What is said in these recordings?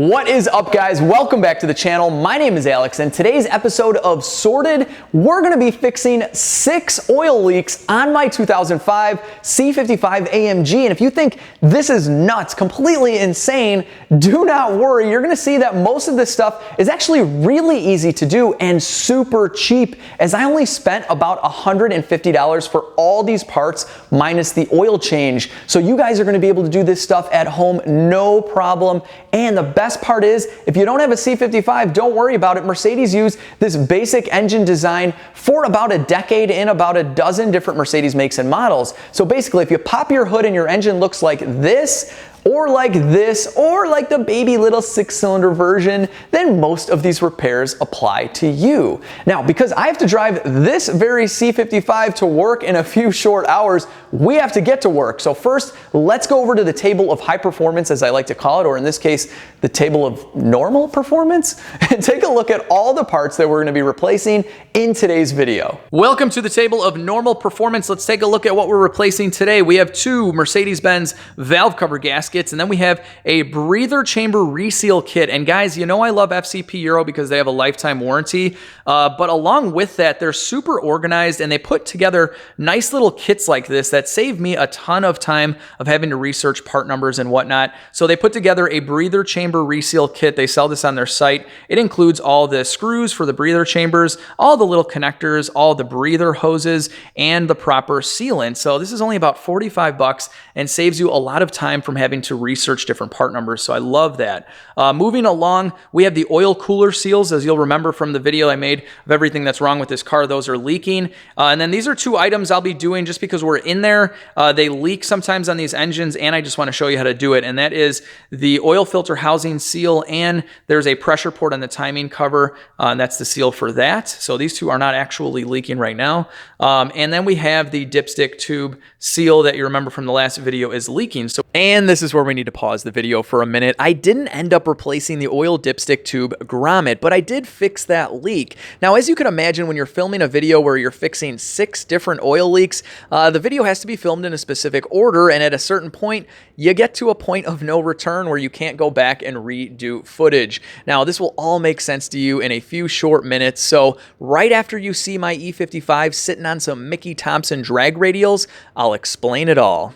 What is up, guys? Welcome back to the channel. My name is Alex, and today's episode of Sorted, we're going to be fixing 6 oil leaks on my 2005 C55 AMG. And if you think this is nuts, completely insane, do not worry. You're going to see that most of this stuff is actually really easy to do and super cheap, as I only spent about $150 for all these parts minus the oil change. So you guys are going to be able to do this stuff at home, no problem. And the best part is, if you don't have a C55, don't worry about it. Mercedes used this basic engine design for about a decade in about a dozen different Mercedes makes and models. So basically, if you pop your hood and your engine looks like this, or like this, or like the baby little 6-cylinder version, then most of these repairs apply to you. Now, because I have to drive this very C55 to work in a few short hours, we have to get to work. So first, let's go over to the table of high performance, as I like to call it, or in this case, the table of normal performance, and take a look at all the parts that we're gonna be replacing in today's video. Welcome to the table of normal performance. Let's take a look at what we're replacing today. We have 2 Mercedes-Benz valve cover gaskets, and then we have a breather chamber reseal kit. And guys, you know I love FCP Euro because they have a lifetime warranty, but along with that, they're super organized and they put together nice little kits like this that save me a ton of time of having to research part numbers and whatnot. So they put together a breather chamber reseal kit. They sell this on their site. It includes all the screws for the breather chambers, all the little connectors, all the breather hoses, and the proper sealant. So this is only about 45 bucks and saves you a lot of time from having to research different part numbers. So I love that. Moving along, we have the oil cooler seals. As you'll remember from the video I made of everything that's wrong with this car, those are leaking. And then these are 2 items I'll be doing just because we're in there. They leak sometimes on these engines, and I just want to show you how to do it. And that is the oil filter housing seal, and there's a pressure port on the timing cover, and that's the seal for that. So these 2 are not actually leaking right now. And then we have the dipstick tube seal that you remember from the last video is leaking. And this is where we need to pause the video for a minute. I didn't end up replacing the oil dipstick tube grommet, but I did fix that leak. Now, as you can imagine, when you're filming a video where you're fixing 6 different oil leaks, the video has to be filmed in a specific order, and at a certain point, you get to a point of no return where you can't go back and redo footage. Now, this will all make sense to you in a few short minutes, so right after you see my E55 sitting on some Mickey Thompson drag radials, I'll explain it all.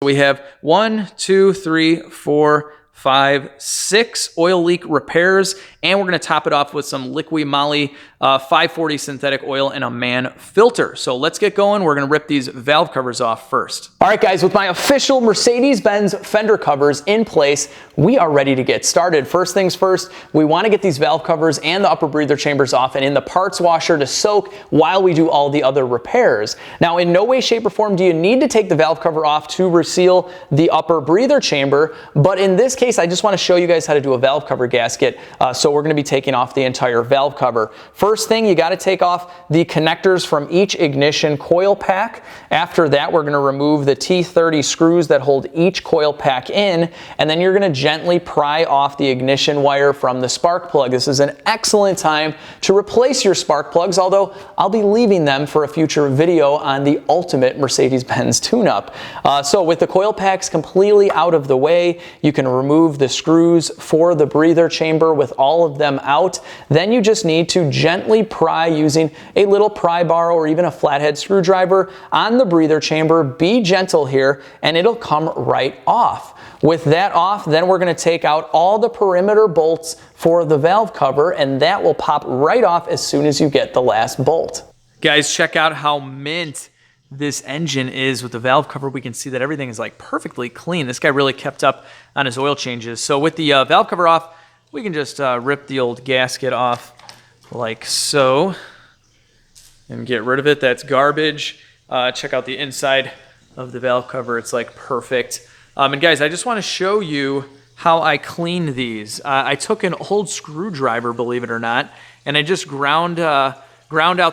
We have 1, 2, 3, 4, 5, 6 oil leak repairs, and we're going to top it off with some Liqui Moly 540 synthetic oil and a man filter. So let's get going. We're going to rip these valve covers off first. All right, guys, with my official Mercedes-Benz fender covers in place, we are ready to get started. First things first, we want to get these valve covers and the upper breather chambers off and in the parts washer to soak while we do all the other repairs. Now, in no way, shape, or form do you need to take the valve cover off to reseal the upper breather chamber, but in this case, I just want to show you guys how to do a valve cover gasket. So we're going to be taking off the entire valve cover. First thing, you got to take off the connectors from each ignition coil pack. After that, we're going to remove the T30 screws that hold each coil pack in, and then you're going to gently pry off the ignition wire from the spark plug. This is an excellent time to replace your spark plugs, although I'll be leaving them for a future video on the ultimate Mercedes-Benz tune-up. So with the coil packs completely out of the way, you can remove the screws for the breather chamber with all of them out. Then you just need to gently pry using a little pry bar or even a flathead screwdriver on the breather chamber. Be gentle here and it'll come right off. With that off, then we're going to take out all the perimeter bolts for the valve cover, and that will pop right off as soon as you get the last bolt. Guys, check out how mint this engine is with the valve cover. We can see that everything is like perfectly clean. This guy really kept up on his oil changes. So with the valve cover off, we can just rip the old gasket off like so and get rid of it. That's garbage. Check out the inside of the valve cover. It's like perfect. And guys, I just want to show you how I clean these. I took an old screwdriver, believe it or not, and I just ground out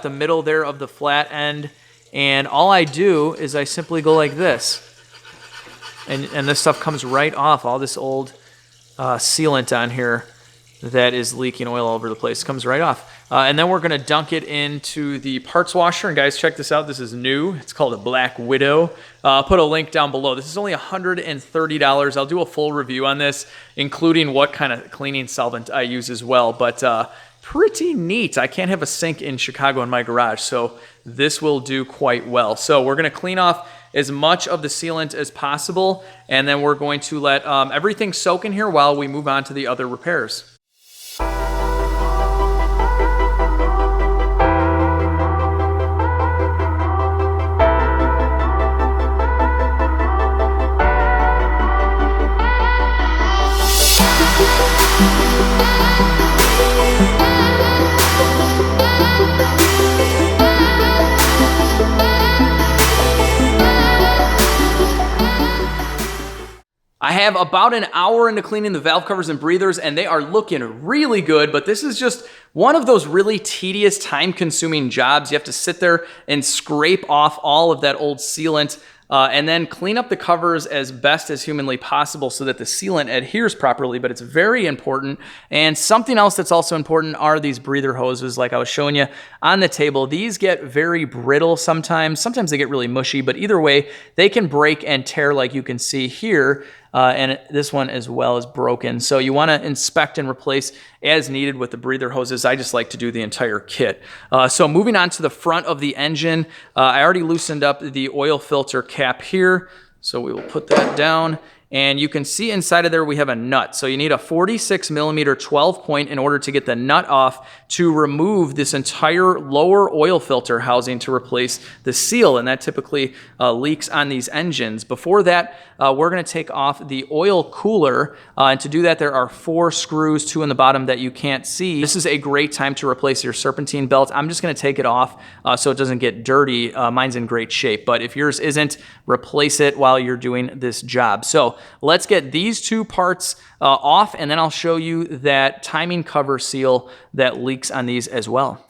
the middle there of the flat end. And all I do is I simply go like this. And this stuff comes right off, all this old sealant on here. that is leaking oil all over the place. It comes right off. And then we're going to dunk it into the parts washer. And guys, check this out. This is new. It's called a Black Widow. I'll put a link down below. This is only $130. I'll do a full review on this, including what kind of cleaning solvent I use as well. But pretty neat. I can't have a sink in Chicago in my garage, so this will do quite well. So we're going to clean off as much of the sealant as possible, and then we're going to let everything soak in here while we move on to the other repairs. I have about an hour into cleaning the valve covers and breathers, and they are looking really good, but this is just one of those really tedious, time-consuming jobs. You have to sit there and scrape off all of that old sealant and then clean up the covers as best as humanly possible so that the sealant adheres properly, but it's very important. And something else that's also important are these breather hoses like I was showing you on the table. These get very brittle sometimes. Sometimes they get really mushy, but either way, they can break and tear like you can see here. And this one as well is broken. So you want to inspect and replace as needed with the breather hoses. I just like to do the entire kit. So moving on to the front of the engine, I already loosened up the oil filter cap here. So we will put that down. And you can see inside of there we have a nut. So you need a 46 millimeter 12 point in order to get the nut off to remove this entire lower oil filter housing to replace the seal. And that typically leaks on these engines. Before that, we're going to take off the oil cooler. And to do that, there are 4 screws, 2 in the bottom that you can't see. This is a great time to replace your serpentine belt. I'm just going to take it off so it doesn't get dirty. Mine's in great shape, but if yours isn't, replace it while you're doing this job. So let's get these 2 parts off, and then I'll show you that timing cover seal that leaks on these as well.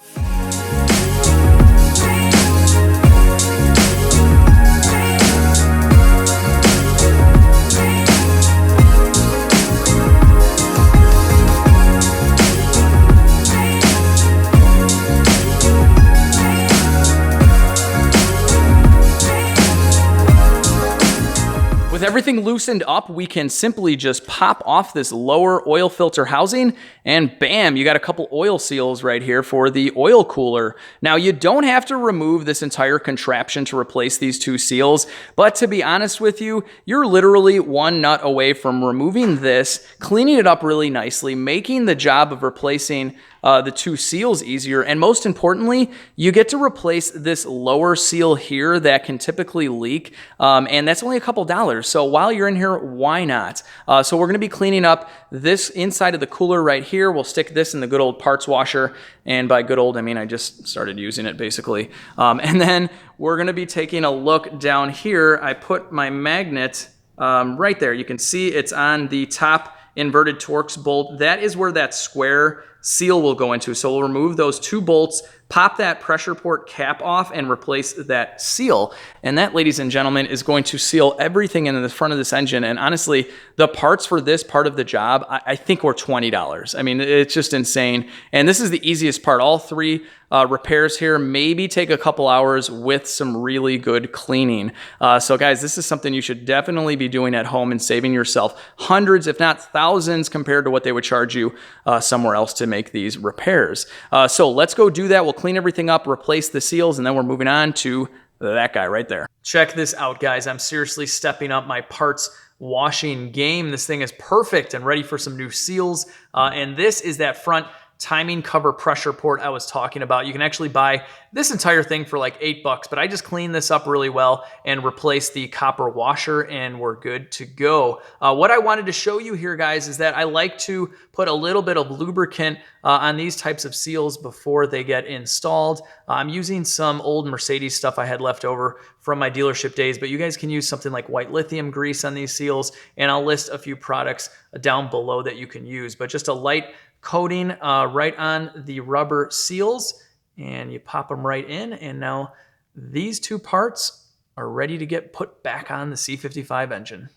With everything loosened up, we can simply just pop off this lower oil filter housing, and bam, you got a couple oil seals right here for the oil cooler. Now, you don't have to remove this entire contraption to replace these 2 seals, but to be honest with you, you're literally 1 nut away from removing this, cleaning it up really nicely, making the job of replacing the 2 seals easier, and most importantly, you get to replace this lower seal here that can typically leak, and that's only a couple dollars. So while you're in here, why not? So we're going to be cleaning up this inside of the cooler right here. We'll stick this in the good old parts washer, and by good old, I mean I just started using it basically. And then we're going to be taking a look down here. I put my magnet right there. You can see it's on the top inverted Torx bolt. That is where that square seal will go into. So we'll remove those 2 bolts, pop that pressure port cap off, and replace that seal. And that, ladies and gentlemen, is going to seal everything in the front of this engine. And honestly, the parts for this part of the job, I think were $20. I mean, it's just insane. And this is the easiest part. All 3 repairs here maybe take a couple hours with some really good cleaning. So guys, this is something you should definitely be doing at home and saving yourself hundreds, if not thousands, compared to what they would charge you somewhere else to make these repairs. So let's go do that. We'll clean everything up, replace the seals, and then we're moving on to that guy right there. Check this out, guys. I'm seriously stepping up my parts washing game. This thing is perfect and ready for some new seals. And this is that front timing cover pressure port I was talking about. You can actually buy this entire thing for like $8, but I just cleaned this up really well and replaced the copper washer, and we're good to go. What I wanted to show you here, guys, is that I like to put a little bit of lubricant on these types of seals before they get installed. I'm using some old Mercedes stuff I had left over from my dealership days, but you guys can use something like white lithium grease on these seals, and I'll list a few products down below that you can use. But just a light coating right on the rubber seals, and you pop them right in, and now these 2 parts are ready to get put back on the C55 engine.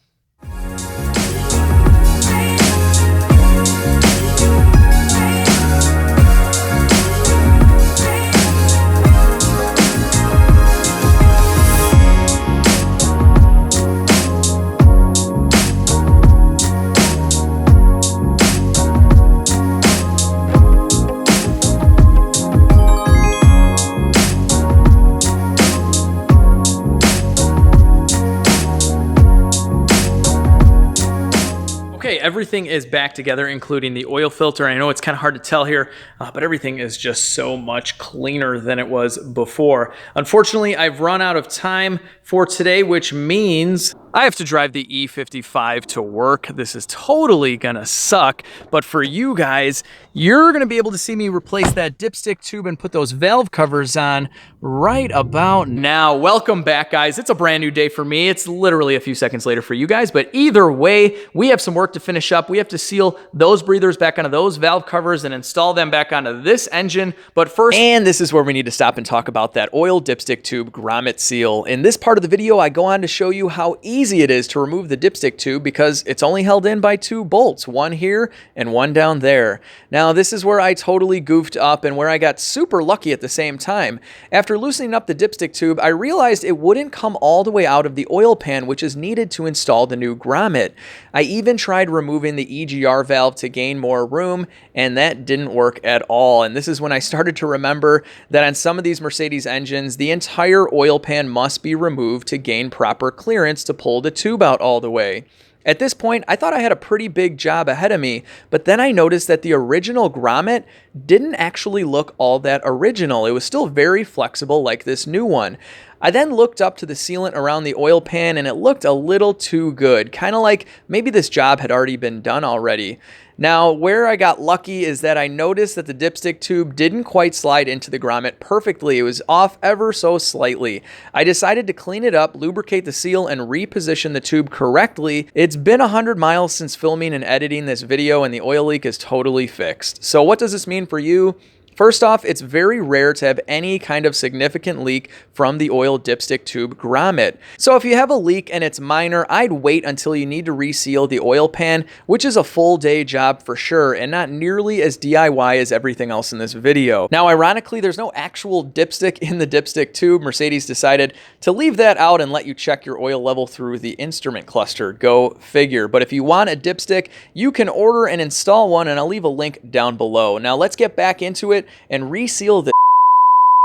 everything is back together, including the oil filter. I know it's kind of hard to tell here, but everything is just so much cleaner than it was before. Unfortunately, I've run out of time for today, which means I have to drive the E55 to work. This is totally gonna suck, but for you guys, you're gonna be able to see me replace that dipstick tube and put those valve covers on right about now. Welcome back, guys. It's a brand new day for me. It's literally a few seconds later for you guys, but either way, we have some work to finish up. We have to seal those breathers back onto those valve covers and install them back onto this engine. But first, and this is where we need to stop and talk about that oil dipstick tube grommet seal. In this part of the video, I go on to show you how easy it is to remove the dipstick tube because it's only held in by 2 bolts, one here and one down there. Now, this is where I totally goofed up and where I got super lucky at the same time. After loosening up the dipstick tube, I realized it wouldn't come all the way out of the oil pan, which is needed to install the new grommet. I even tried removing the EGR valve to gain more room, and that didn't work at all. And this is when I started to remember that on some of these Mercedes engines, the entire oil pan must be removed to gain proper clearance to pull the tube out all the way. At this point, I thought I had a pretty big job ahead of me, but then I noticed that the original grommet didn't actually look all that original. It was still very flexible like this new one. I then looked up to the sealant around the oil pan and it looked a little too good, kind of like maybe this job had already been done already. Now, where I got lucky is that I noticed that the dipstick tube didn't quite slide into the grommet perfectly. It was off ever so slightly. I decided to clean it up, lubricate the seal, and reposition the tube correctly. It's been 100 miles since filming and editing this video, and the oil leak is totally fixed. So what does this mean for you? First off, it's very rare to have any kind of significant leak from the oil dipstick tube grommet. So if you have a leak and it's minor, I'd wait until you need to reseal the oil pan, which is a full day job for sure and not nearly as DIY as everything else in this video. Now, ironically, there's no actual dipstick in the dipstick tube. Mercedes decided to leave that out and let you check your oil level through the instrument cluster. Go figure. But if you want a dipstick, you can order and install one, and I'll leave a link down below. Now let's get back into it and reseal the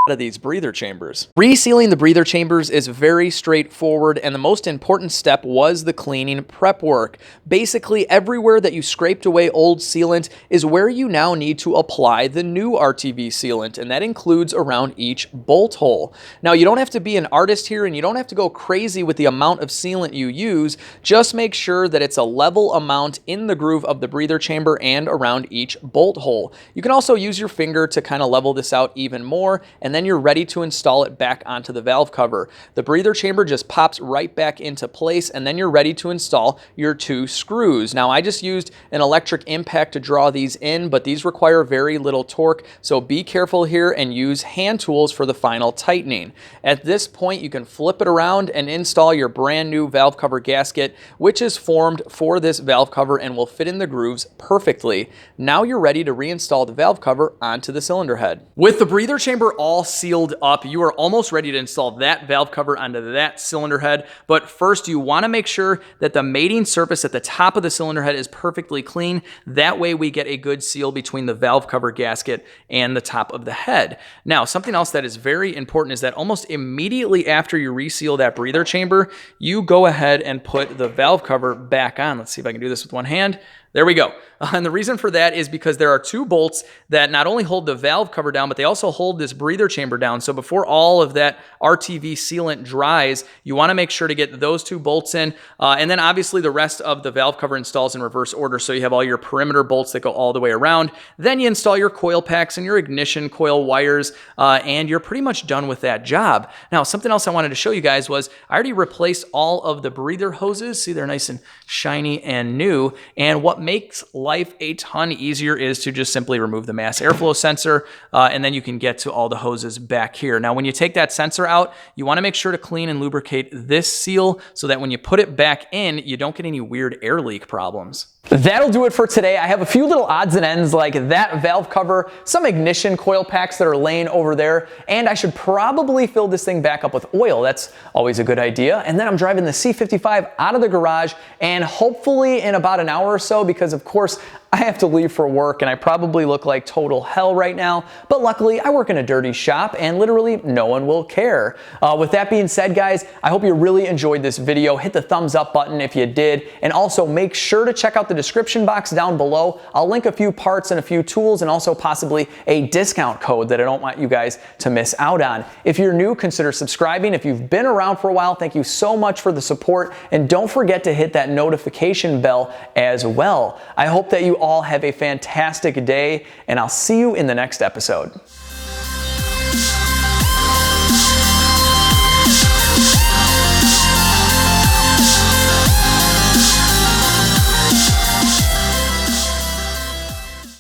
of these breather chambers. Resealing the breather chambers is very straightforward, and the most important step was the cleaning prep work. Basically, everywhere that you scraped away old sealant is where you now need to apply the new RTV sealant, and that includes around each bolt hole. Now, you don't have to be an artist here, and you don't have to go crazy with the amount of sealant you use. Just make sure that it's a level amount in the groove of the breather chamber and around each bolt hole. You can also use your finger to kind of level this out even more, and then you're ready to install it back onto the valve cover. The breather chamber just pops right back into place, and then you're ready to install your 2 screws. Now, I just used an electric impact to draw these in, but these require very little torque, so be careful here and use hand tools for the final tightening. At this point, you can flip it around and install your brand new valve cover gasket, which is formed for this valve cover and will fit in the grooves perfectly. Now you're ready to reinstall the valve cover onto the cylinder head. With the breather chamber all sealed up, you are almost ready to install that valve cover onto that cylinder head. But first, you want to make sure that the mating surface at the top of the cylinder head is perfectly clean. That way we get a good seal between the valve cover gasket and the top of the head. Now, something else that is very important is that almost immediately after you reseal that breather chamber, you go ahead and put the valve cover back on. Let's see if I can do this with one hand. There we go. And the reason for that is because there are 2 bolts that not only hold the valve cover down, but they also hold this breather chamber down. So before all of that RTV sealant dries, you want to make sure to get those 2 bolts in. And then obviously the rest of the valve cover installs in reverse order. So you have all your perimeter bolts that go all the way around. Then you install your coil packs and your ignition coil wires, and you're pretty much done with that job. Now, something else I wanted to show you guys was I already replaced all of the breather hoses. See, they're nice and shiny and new. And what makes life a ton easier is to just simply remove the mass airflow sensor, and then you can get to all the hoses back here. Now, when you take that sensor out, you want to make sure to clean and lubricate this seal so that when you put it back in, you don't get any weird air leak problems. That'll do it for today. I have a few little odds and ends like that valve cover, some ignition coil packs that are laying over there, and I should probably fill this thing back up with oil. That's always a good idea. And then I'm driving the C55 out of the garage, and hopefully in about an hour or so, because of course I have to leave for work and I probably look like total hell right now, but luckily I work in a dirty shop and literally no one will care. With that being said, guys, I hope you really enjoyed this video. Hit the thumbs up button if you did, and also make sure to check out the description box down below. I'll link a few parts and a few tools and also possibly a discount code that I don't want you guys to miss out on. If you're new, consider subscribing. If you've been around for a while, thank you so much for the support, and don't forget to hit that notification bell as well. I hope that you all have a fantastic day, and I'll see you in the next episode.